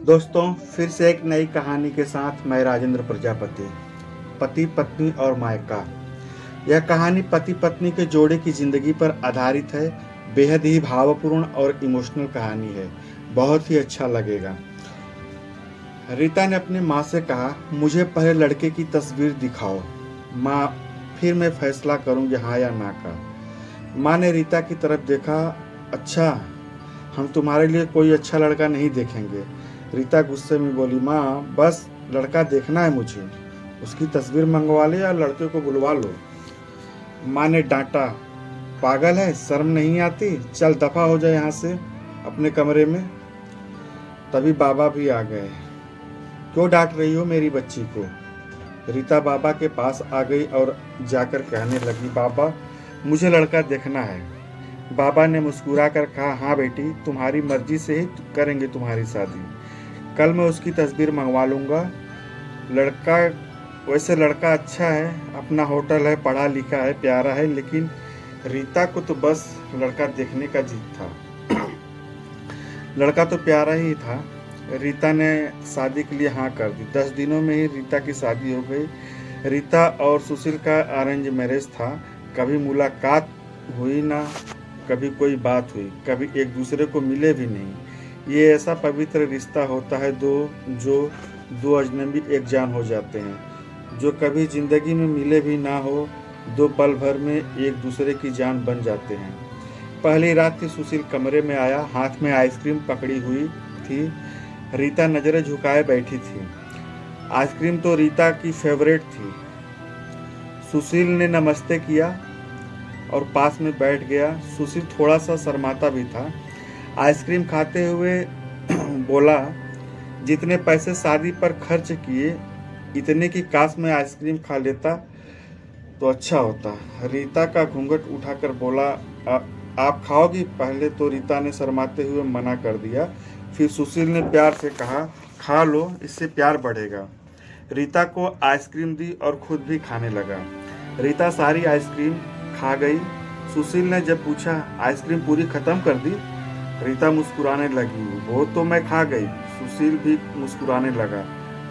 दोस्तों, फिर से एक नई कहानी के साथ मैं राजेंद्र प्रजापति। पति पत्नी और मायका। यह कहानी पति पत्नी के जोड़े की जिंदगी पर आधारित है। बेहद ही भावपूर्ण और इमोशनल कहानी है। बहुत ही अच्छा लगेगा। रीता ने अपनी माँ से कहा, मुझे पहले लड़के की तस्वीर दिखाओ माँ, फिर मैं फैसला करूंगी हाँ या ना का। माँ ने रीता की तरफ देखा। अच्छा, हम तुम्हारे लिए कोई अच्छा लड़का नहीं देखेंगे। रीता गुस्से में बोली, माँ बस लड़का देखना है मुझे, उसकी तस्वीर मंगवा ले या लड़के को बुलवा लो। माँ ने डांटा, पागल है, शर्म नहीं आती, चल दफा हो जाए यहाँ से अपने कमरे में। तभी बाबा भी आ गए। क्यों डांट रही हो मेरी बच्ची को? रीता बाबा के पास आ गई और जाकर कहने लगी, बाबा मुझे लड़का देखना है। बाबा ने मुस्कुरा कर कहा, हाँ बेटी, तुम्हारी मर्जी से ही करेंगे तुम्हारी शादी। कल मैं उसकी तस्वीर मंगवा लूँगा। लड़का वैसे लड़का अच्छा है, अपना होटल है, पढ़ा लिखा है, प्यारा है, लेकिन रीता को तो बस लड़का देखने का जिद था। लड़का तो प्यारा ही था। रीता ने शादी के लिए हाँ कर दी। 10 दिनों में ही रीता की शादी हो गई। रीता और सुशील का अरेंज मैरिज था। कभी मुलाकात हुई ना, कभी कोई बात हुई, कभी एक दूसरे को मिले भी नहीं। ये ऐसा पवित्र रिश्ता होता है जो दो अजनबी एक जान हो जाते हैं, जो कभी जिंदगी में मिले भी ना हो, दो पल भर में एक दूसरे की जान बन जाते हैं। पहली रात थी। सुशील कमरे में आया, हाथ में आइसक्रीम पकड़ी हुई थी। रीता नजरें झुकाए बैठी थी। आइसक्रीम तो रीता की फेवरेट थी। सुशील ने नमस्ते किया और पास में बैठ गया। सुशील थोड़ा सा शर्माता भी था। आइसक्रीम खाते हुए बोला, जितने पैसे शादी पर खर्च किए, इतने की काश मैं आइसक्रीम खा लेता तो अच्छा होता। रीता का घूंघट उठाकर बोला, आप खाओगी? पहले तो रीता ने शर्माते हुए मना कर दिया। फिर सुशील ने प्यार से कहा, खा लो, इससे प्यार बढ़ेगा। रीता को आइसक्रीम दी और खुद भी खाने लगा। रीता सारी आइसक्रीम खा गई। सुशील ने जब पूछा, आइसक्रीम पूरी खत्म कर दी? रीता मुस्कुराने लगी, वो तो मैं खा गई। सुशील भी मुस्कुराने लगा,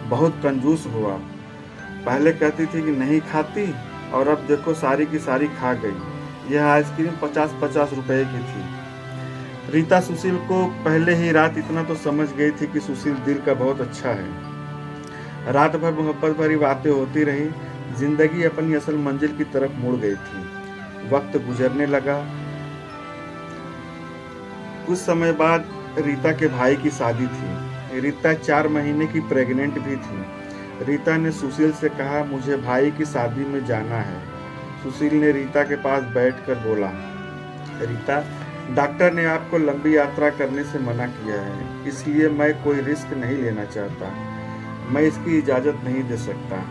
बहुत कंजूस हुआ। पहले कहती थी कि नहीं खाती और अब देखो सारी की सारी खा गई। यह आइसक्रीम 50-50 रुपए की थी। रीता सुशील को पहले ही रात इतना तो समझ गई थी कि सुशील दिल का बहुत अच्छा है। रात भर मोहब्बत भरी बातें होती रही। जिंदगी अपनी असल मंजिल की तरफ मुड़ गई थी। वक्त गुजरने लगा। कुछ समय बाद रीता के भाई की शादी थी। रीता 4 महीने की प्रेग्नेंट भी थी। रीता ने सुशील से कहा, मुझे भाई की शादी में जाना है। सुशील ने रीता के पास बैठकर बोला, रीता, डॉक्टर ने आपको लंबी यात्रा करने से मना किया है, इसलिए मैं कोई रिस्क नहीं लेना चाहता। मैं इसकी इजाज़त नहीं दे सकता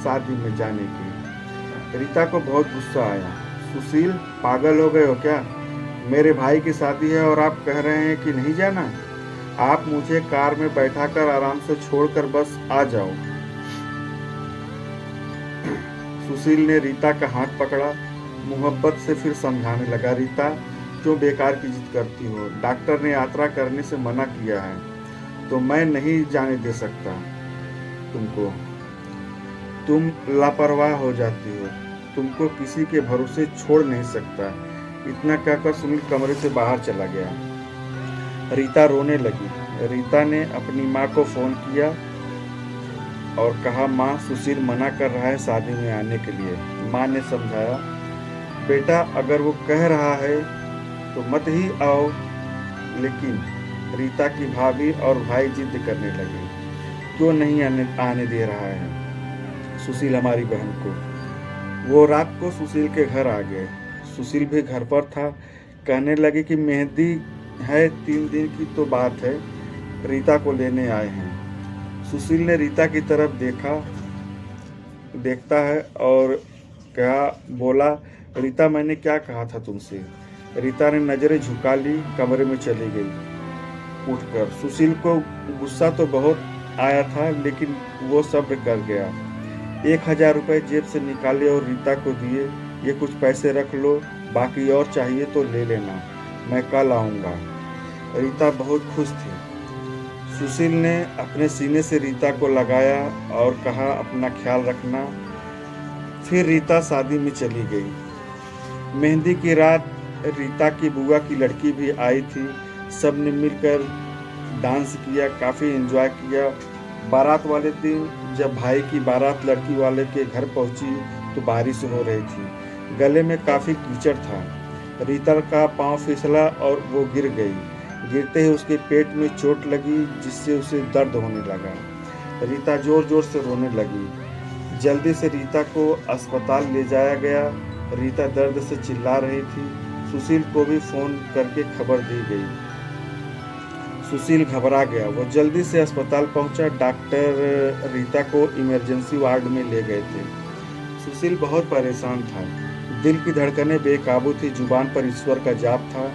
शादी में जाने की। रीता को बहुत गुस्सा आया। सुशील, पागल हो गए हो क्या? मेरे भाई की शादी है और आप कह रहे हैं कि नहीं जाना? आप मुझे कार में बैठाकर आराम से छोड़कर बस आ जाओ। सुशील ने रीता का हाथ पकड़ा, मोहब्बत से फिर समझाने लगा, रीता क्यों बेकार की जिद करती हो? डॉक्टर ने यात्रा करने से मना किया है तो मैं नहीं जाने दे सकता तुमको। तुम लापरवाह हो जाती हो, तुमको किसी के भरोसे छोड़ नहीं सकता। इतना कहकर सुनील कमरे से बाहर चला गया। रीता रोने लगी। रीता ने अपनी माँ को फोन किया और कहा, माँ सुशील मना कर रहा है शादी में आने के लिए। माँ ने समझाया, बेटा अगर वो कह रहा है तो मत ही आओ। लेकिन रीता की भाभी और भाई जिद करने लगे, क्यों नहीं आने दे रहा है सुशील हमारी बहन को? वो रात को सुशील के घर आ गए। सुशील भी घर पर था। कहने लगे कि मेहंदी है, 3 दिन की तो बात है, रीता को लेने आए हैं। सुशील ने रीता की तरफ देखता है और बोला, रीता मैंने क्या कहा था तुमसे? रीता ने नजरें झुका ली, कमरे में चली गई उठकर। सुशील को गुस्सा तो बहुत आया था, लेकिन वो सब्र कर गया। 1000 रुपये जेब से निकाले और रीता को दिए। ये कुछ पैसे रख लो, बाकी और चाहिए तो ले लेना, मैं कल आऊँगा। रीता बहुत खुश थी। सुशील ने अपने सीने से रीता को लगाया और कहा, अपना ख्याल रखना। फिर रीता शादी में चली गई। मेहंदी की रात रीता की बुआ की लड़की भी आई थी। सब ने मिलकर डांस किया, काफ़ी एंजॉय किया। बारात वाले दिन जब भाई की बारात लड़की वाले के घर पहुंची तो बारिश हो रही थी। गले में काफ़ी कीचड़ था। रीता का पांव फिसला और वो गिर गई। गिरते ही उसके पेट में चोट लगी, जिससे उसे दर्द होने लगा। रीता जोर जोर से रोने लगी। जल्दी से रीता को अस्पताल ले जाया गया। रीता दर्द से चिल्ला रही थी। सुशील को भी फ़ोन करके खबर दी गई। सुशील घबरा गया। वो जल्दी से अस्पताल पहुंचा। डॉक्टर रीता को इमरजेंसी वार्ड में ले गए थे। सुशील बहुत परेशान था। दिल की धड़कनें बेकाबू थी। जुबान पर ईश्वर का जाप था।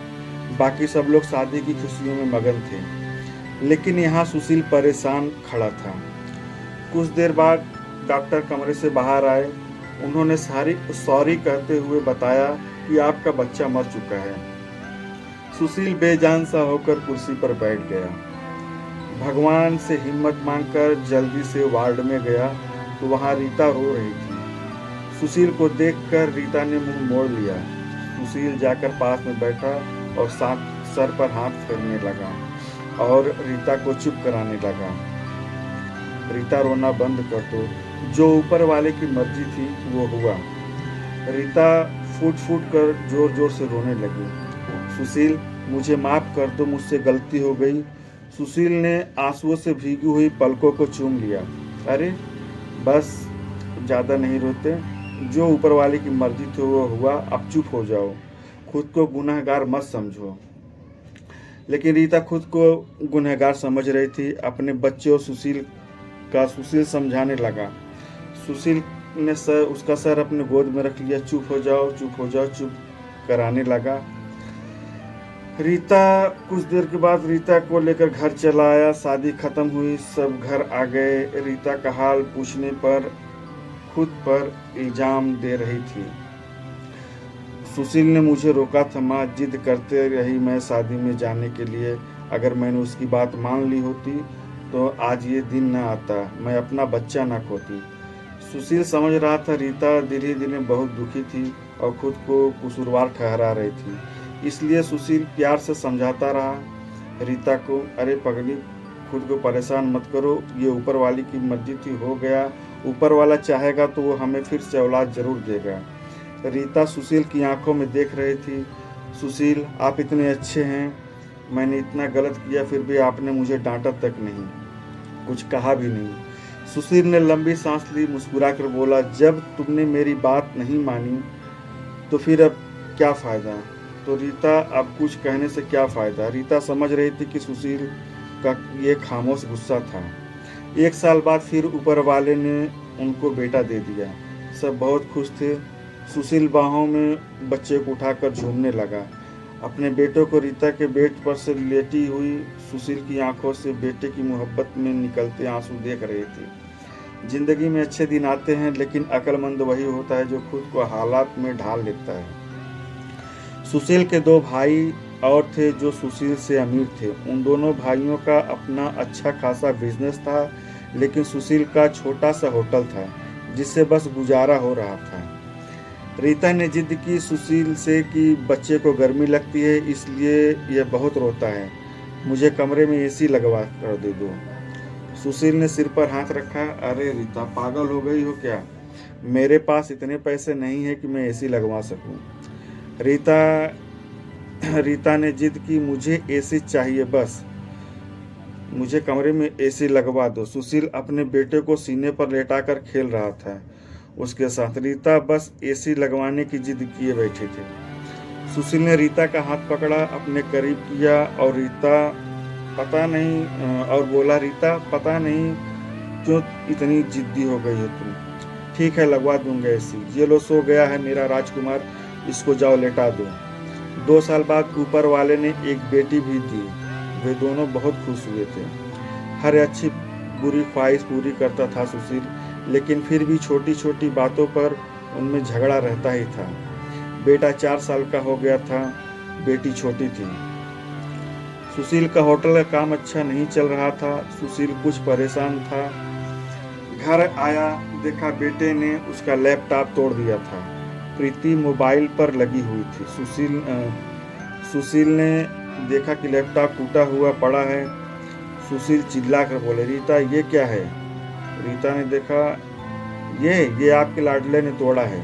बाकी सब लोग शादी की खुशियों में मगन थे, लेकिन यहाँ सुशील परेशान खड़ा था। कुछ देर बाद डॉक्टर कमरे से बाहर आए। उन्होंने सॉरी कहते हुए बताया कि आपका बच्चा मर चुका है। सुशील बेजान सा होकर कुर्सी पर बैठ गया। भगवान से हिम्मत मांगकर जल्दी से वार्ड में गया तो वहाँ रीता रो रही थी। सुशील को देखकर रीता ने मुंह मोड़ लिया। सुशील जाकर पास में बैठा और सर पर हाथ फेरने लगा और रीता को चुप कराने लगा। रीता, रोना बंद कर दो। जो ऊपर वाले की मर्जी थी वो हुआ। रीता फूट फूट कर जोर जोर से रोने लगी। सुशील, मुझे माफ कर दो, मुझसे गलती हो गई। सुशील ने आंसुओं से भीगी हुई पलकों को चूम लिया। अरे बस, ज़्यादा नहीं रोते। जो ऊपर वाले की मर्जी थी वो हुआ, अब चुप हो जाओ। खुद को गुनहगार मत समझो। लेकिन रीता खुद को गुनहगार समझ रही थी। अपने बच्चे और सुशील समझाने लगा। सुशील ने उसका सर अपने गोद में रख लिया। चुप हो जाओ, चुप हो जाओ, चुप कराने लगा। रीता कुछ देर के बाद रीता को लेकर घर चला आया। शादी खत्म हुई, सब घर आ गए। रीता का हाल पूछने पर खुद पर इल्जाम दे रही थी। सुशील ने मुझे रोका था माँ, जिद करते रही मैं शादी में जाने के लिए। अगर मैंने उसकी बात मान ली होती तो आज ये दिन न आता, मैं अपना बच्चा न खोती। सुशील समझ रहा था रीता धीरे धीरे बहुत दुखी थी और खुद को कसूरवार ठहरा रही थी। इसलिए सुशील प्यार से समझाता रहा रीता को, अरे पगली, खुद को परेशान मत करो। ये ऊपर वाली की मर्जी थी, हो गया। ऊपर वाला चाहेगा तो वो हमें फिर से औलाद जरूर देगा। रीता सुशील की आंखों में देख रही थी। सुशील, आप इतने अच्छे हैं। मैंने इतना गलत किया फिर भी आपने मुझे डांटा तक नहीं, कुछ कहा भी नहीं। सुशील ने लंबी सांस ली, मुस्कुरा कर बोला, जब तुमने मेरी बात नहीं मानी तो फिर अब क्या फ़ायदा। तो रीता, अब कुछ कहने से क्या फ़ायदा। रीता समझ रही थी कि सुशील का ये खामोश गुस्सा था। 1 साल बाद फिर ऊपर वाले ने उनको बेटा दे दिया। सब बहुत खुश थे। सुशील बाहों में बच्चे को उठाकर झूमने लगा। अपने बेटों को रीता के बेड पर से लेटी हुई सुशील की आंखों से बेटे की मोहब्बत में निकलते आंसू देख रहे थे। जिंदगी में अच्छे दिन आते हैं, लेकिन अक्लमंद वही होता है जो खुद को हालात में ढाल लेता है। सुशील के 2 भाई और थे जो सुशील से अमीर थे। उन दोनों भाइयों का अपना अच्छा खासा बिजनेस था, लेकिन सुशील का छोटा सा होटल था जिससे बस गुजारा हो रहा था। रीता ने जिद की सुशील से कि बच्चे को गर्मी लगती है, इसलिए यह बहुत रोता है, मुझे कमरे में एसी लगवा कर दे दो। सुशील ने सिर पर हाथ रखा। अरे रीता, पागल हो गई हो क्या। मेरे पास इतने पैसे नहीं है कि मैं एसी लगवा सकूं। रीता ने जिद की, मुझे एसी चाहिए, बस मुझे कमरे में एसी लगवा दो। सुशील अपने बेटे को सीने पर लेटाकर खेल रहा था उसके साथ। रीता बस एसी लगवाने की जिद किए बैठी थी। सुशील ने रीता का हाथ पकड़ा, अपने करीब किया और बोला, रीता, पता नहीं क्यों इतनी जिद्दी हो गई हो तुम। ठीक है, लगवा दूंगा एसी। ये लो, सो गया है मेरा राजकुमार, इसको जाओ लेटा दो। 2 साल बाद ऊपर वाले ने एक बेटी भी दी। वे दोनों बहुत खुश हुए थे। हर अच्छी बुरी ख्वाहिश पूरी करता था सुशील, लेकिन फिर भी छोटी छोटी बातों पर उनमें झगड़ा रहता ही था। बेटा 4 साल का हो गया था, बेटी छोटी थी। सुशील का होटल का काम अच्छा नहीं चल रहा था। सुशील कुछ परेशान था। घर आया, देखा बेटे ने उसका लैपटॉप तोड़ दिया था। प्रीति मोबाइल पर लगी हुई थी। सुशील ने देखा कि लैपटॉप टूटा हुआ पड़ा है। सुशील चिल्ला कर बोले, रीता ये क्या है? रीता ने देखा, ये आपके लाडले ने तोड़ा है।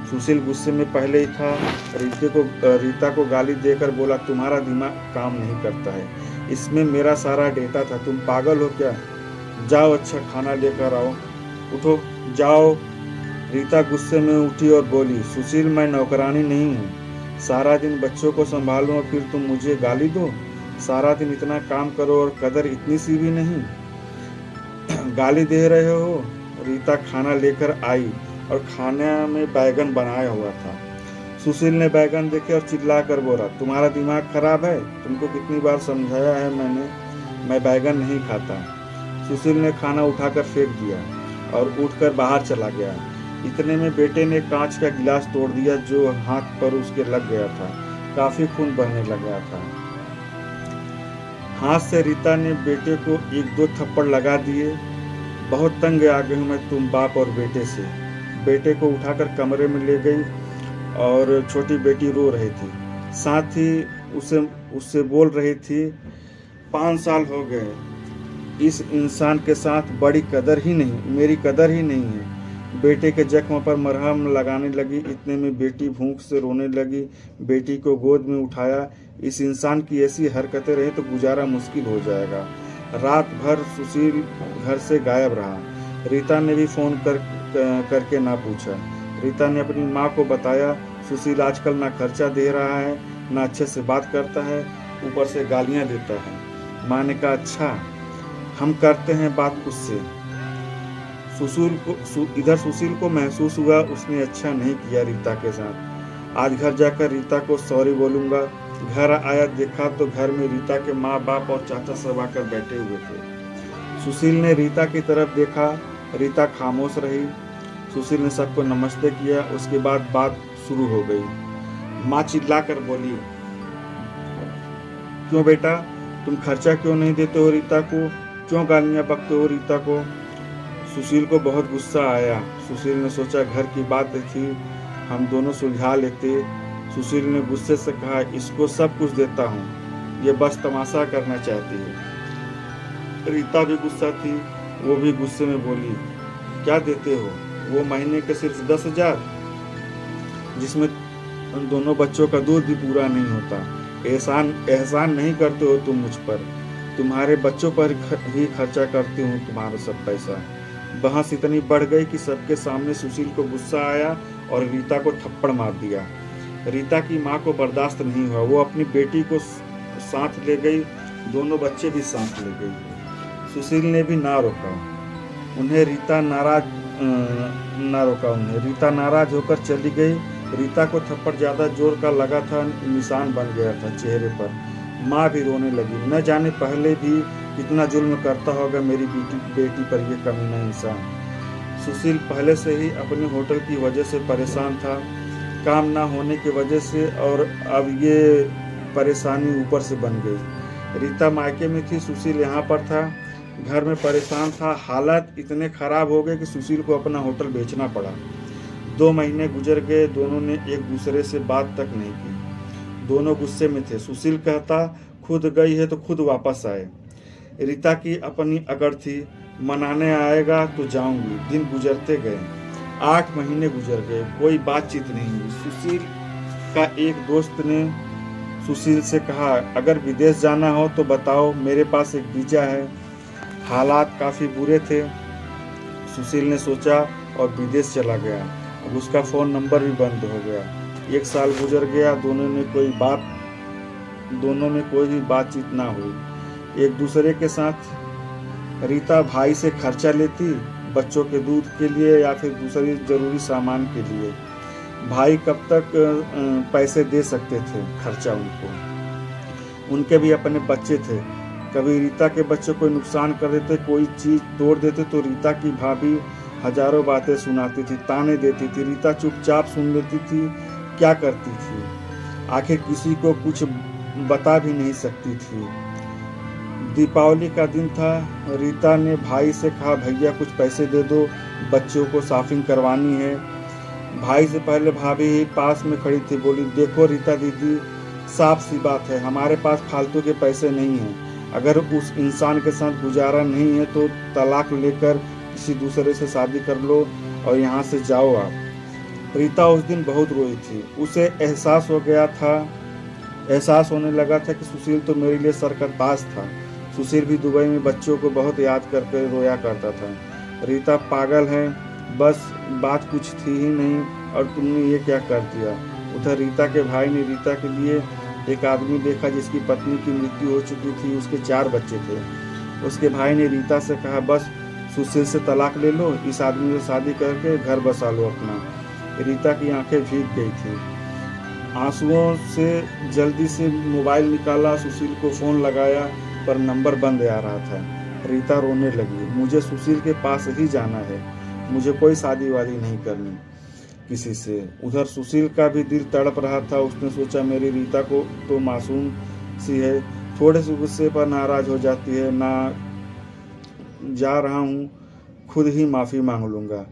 सुशील गुस्से में पहले ही था। रीता को गाली देकर बोला, तुम्हारा दिमाग काम नहीं करता है, इसमें मेरा सारा डेटा था, तुम पागल हो क्या? जाओ अच्छा खाना लेकर आओ, उठो जाओ। रीता गुस्से में उठी और बोली, सुशील मैं नौकरानी नहीं हूँ, सारा दिन बच्चों को संभालूं और फिर तुम मुझे गाली दो? सारा दिन इतना काम करो और कदर इतनी सी भी नहीं, गाली दे रहे हो? रीता खाना लेकर आई और खाने में बैगन बनाया हुआ था। सुशील ने बैगन देखे और चिल्ला कर बोला, तुम्हारा दिमाग खराब है? तुमको कितनी बार समझाया है मैंने, मैं बैगन नहीं खाता। सुशील ने खाना उठाकर फेंक दिया और उठकर बाहर चला गया। इतने में बेटे ने कांच का गिलास तोड़ दिया जो हाथ पर उसके लग गया था। काफी खून बहने लगा था। हाथ से रीता ने बेटे को 1-2 थप्पड़ लगा दिए। बहुत तंग आ गई हूं मैं तुम बाप और बेटे से। बेटे को उठाकर कमरे में ले गई और छोटी बेटी रो रही थी। साथ ही उससे बोल रही थी, 5 साल हो गए, इस इंसान के साथ बड़ी कदर ही नहीं, मेरी कदर ही नहीं है। बेटे के जख्म पर मरहम लगाने लगी। इतने में बेटी भूख से रोने लगी। बेटी को गोद में उठाया। इस इंसान की ऐसी हरकतें रही तो गुजारा मुश्किल हो जाएगा। रात भर सुशील घर से गायब रहा। रीता ने भी फोन करके ना पूछा। रीता ने अपनी माँ को बताया, सुशील आजकल ना खर्चा दे रहा है, ना अच्छे से बात करता है, ऊपर से गालियाँ देता है। माँ ने कहा, अच्छा हम करते हैं बात उससे। इधर सुशील को महसूस हुआ उसने अच्छा नहीं किया रीता के साथ। आज घर जाकर रीता को सॉरी बोलूंगा। घर आया, देखा तो घर में रीता के माँ बाप और चाचा सब आकर बैठे हुए थे। सुशील ने रीता की तरफ देखा। रीता खामोश रही। सुशील ने सबको नमस्ते किया। उसके बाद बात शुरू हो गई। माँ चिल्ला कर बोली, क्यों बेटा, तुम खर्चा क्यों नहीं देते हो रीता को? क्यों गालियां बकते हो रीता को? सुशील को बहुत गुस्सा आया। सुशील ने सोचा घर की बात थी, हम दोनों सुलझा लेते। सुशील ने गुस्से से कहा, इसको सब कुछ देता हूँ, ये बस तमाशा करना चाहती है। रीता भी गुस्सा थी। वो भी गुस्से में बोली, क्या देते हो? वो महीने के सिर्फ 10,000, जिसमें दोनों बच्चों का दूध भी पूरा नहीं होता। एहसान नहीं करते हो तुम मुझ पर, तुम्हारे बच्चों पर ही खर्चा करती हूँ तुम्हारा सब पैसा। बहस इतनी बढ़ गई कि सबके सामने सुशील को गुस्सा आया और रीता को थप्पड़ मार दिया। रीता की माँ को बर्दाश्त नहीं हुआ। वो अपनी बेटी को साथ ले गई, दोनों बच्चे भी साथ ले गई। सुशील ने भी ना रोका उन्हें। रीता नाराज होकर चली गई। रीता को थप्पड़ ज्यादा जोर का लगा था, निशान बन गया था चेहरे पर। माँ भी रोने लगी। न जाने पहले भी कितना जुल्म करता होगा मेरी बेटी पर ये कमीना इंसान। सुशील पहले से ही अपने होटल की वजह से परेशान था, काम ना होने की वजह से, और अब ये परेशानी ऊपर से बन गई। रीता मायके में थी, सुशील यहाँ पर था, घर में परेशान था। हालात इतने खराब हो गए कि सुशील को अपना होटल बेचना पड़ा। 2 महीने गुजर गए, दोनों ने एक दूसरे से बात तक नहीं की। दोनों गुस्से में थे। सुशील कहता, खुद गई है तो खुद वापस आए। रीता की अपनी अकड़ थी, मनाने आएगा तो जाऊंगी। दिन गुजरते गए, 8 महीने गुजर गए, कोई बातचीत नहीं हुई। सुशील का एक दोस्त ने सुशील से कहा, अगर विदेश जाना हो तो बताओ, मेरे पास एक वीजा है। हालात काफ़ी बुरे थे। सुशील ने सोचा और विदेश चला गया। अब उसका फ़ोन नंबर भी बंद हो गया। 1 साल गुजर गया, दोनों में कोई भी बातचीत ना हुई एक दूसरे के साथ। रीता भाई से खर्चा लेती, बच्चों के दूध के लिए या फिर दूसरी ज़रूरी सामान के लिए। भाई कब तक पैसे दे सकते थे खर्चा उनके भी अपने बच्चे थे। कभी रीता के बच्चे कोई नुकसान कर देते, कोई चीज़ तोड़ देते तो रीता की भाभी हजारों बातें सुनाती थी, ताने देती थी। रीता चुपचाप सुन लेती थी, क्या करती थी? आखिर किसी को कुछ बता भी नहीं सकती थी। दीपावली का दिन था। रीता ने भाई से कहा, भैया कुछ पैसे दे दो, बच्चों को शॉपिंग करवानी है। भाई से पहले भाभी पास में खड़ी थी, बोली, देखो रीता दीदी, साफ सी बात है, हमारे पास फालतू के पैसे नहीं हैं। अगर उस इंसान के साथ गुजारा नहीं है तो तलाक लेकर किसी दूसरे से शादी कर लो और यहाँ से जाओ आप। रीता उस दिन बहुत रोई थी। उसे एहसास होने लगा था कि सुशील तो मेरे लिए सर का ताज था। सुशील भी दुबई में बच्चों को बहुत याद करके रोया करता था। रीता पागल है, बस बात कुछ थी ही नहीं और तुमने ये क्या कर दिया। उधर रीता के भाई ने रीता के लिए एक आदमी देखा जिसकी पत्नी की मृत्यु हो चुकी थी, उसके 4 बच्चे थे। उसके भाई ने रीता से कहा, बस सुशील से तलाक ले लो, इस आदमी से शादी करके घर बसा लो अपना। रीता की आंखें भीग गई थी। आंसुओं से जल्दी से मोबाइल निकाला, सुशील को फ़ोन लगाया पर नंबर बंद आ रहा था। रीता रोने लगी, मुझे सुशील के पास ही जाना है, मुझे कोई शादी वादी नहीं करनी किसी से। उधर सुशील का भी दिल तड़प रहा था। उसने सोचा, मेरी रीता को तो मासूम सी है, थोड़े से गुस्से पर नाराज हो जाती है, ना जा रहा हूँ, खुद ही माफ़ी मांग लूँगा।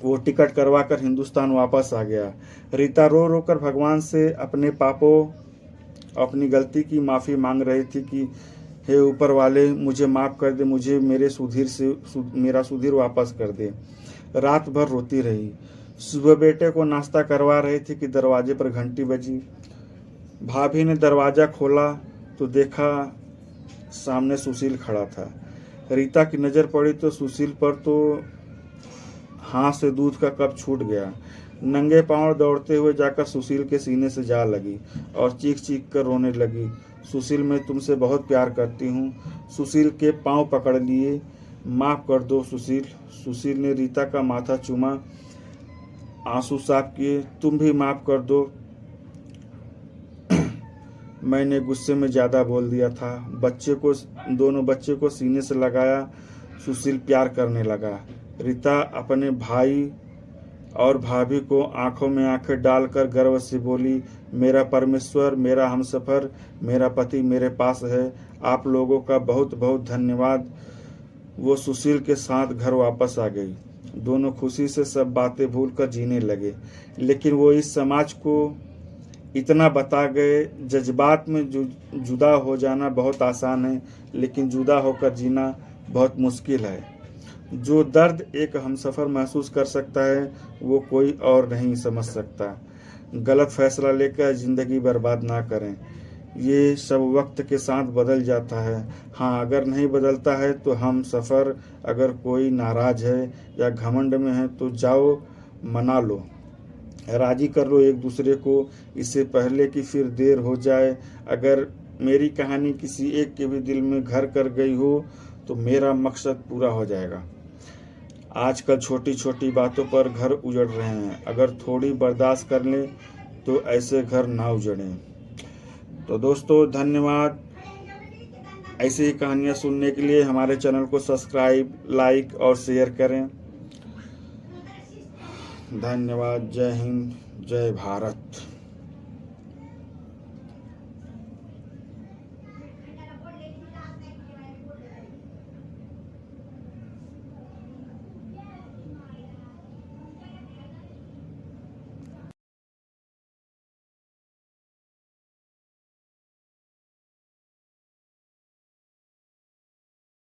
वो टिकट करवा कर हिंदुस्तान वापस आ गया। रीता रो रो कर भगवान से अपने पापों, अपनी गलती की माफ़ी मांग रही थी कि हे ऊपर वाले, मुझे माफ़ कर दे, मुझे मेरा सुधीर वापस कर दे। रात भर रोती रही। सुबह बेटे को नाश्ता करवा रही थी कि दरवाजे पर घंटी बजी। भाभी ने दरवाज़ा खोला तो देखा सामने सुशील खड़ा था। रीता की नज़र पड़ी तो सुशील पर तो हाथ से दूध का कप छूट गया। नंगे पांव दौड़ते हुए जाकर सुशील के सीने से जा लगी और चीख चीख कर रोने लगी, सुशील, मैं तुमसे बहुत प्यार करती हूँ। सुशील के पांव पकड़ लिए, माफ़ कर दो सुशील। सुशील ने रीता का माथा चूमा, आंसू साफ किए, तुम भी माफ़ कर दो, मैंने गुस्से में ज़्यादा बोल दिया था। दोनों बच्चे को सीने से लगाया। सुशील प्यार करने लगा। रीता अपने भाई और भाभी को आंखों में आंखें डालकर गर्व से बोली, मेरा परमेश्वर, मेरा हमसफर, मेरा पति मेरे पास है, आप लोगों का बहुत बहुत धन्यवाद। वो सुशील के साथ घर वापस आ गई। दोनों खुशी से सब बातें भूलकर जीने लगे। लेकिन वो इस समाज को इतना बता गए, जज्बात में जुदा हो जाना बहुत आसान है, लेकिन जुदा होकर जीना बहुत मुश्किल है। जो दर्द एक हमसफ़र महसूस कर सकता है वो कोई और नहीं समझ सकता। गलत फैसला लेकर ज़िंदगी बर्बाद ना करें, ये सब वक्त के साथ बदल जाता है। हाँ, अगर नहीं बदलता है तो हम सफ़र, अगर कोई नाराज़ है या घमंड में है तो जाओ मना लो, राज़ी कर लो एक दूसरे को, इससे पहले कि फिर देर हो जाए। अगर मेरी कहानी किसी एक के भी दिल में घर कर गई हो तो मेरा मकसद पूरा हो जाएगा। आजकल छोटी छोटी बातों पर घर उजड़ रहे हैं, अगर थोड़ी बर्दाश्त कर लें तो ऐसे घर ना उजड़ें। तो दोस्तों धन्यवाद। ऐसी ही कहानियाँ सुनने के लिए हमारे चैनल को सब्सक्राइब, लाइक और शेयर करें। धन्यवाद। जय हिंद, जय भारत।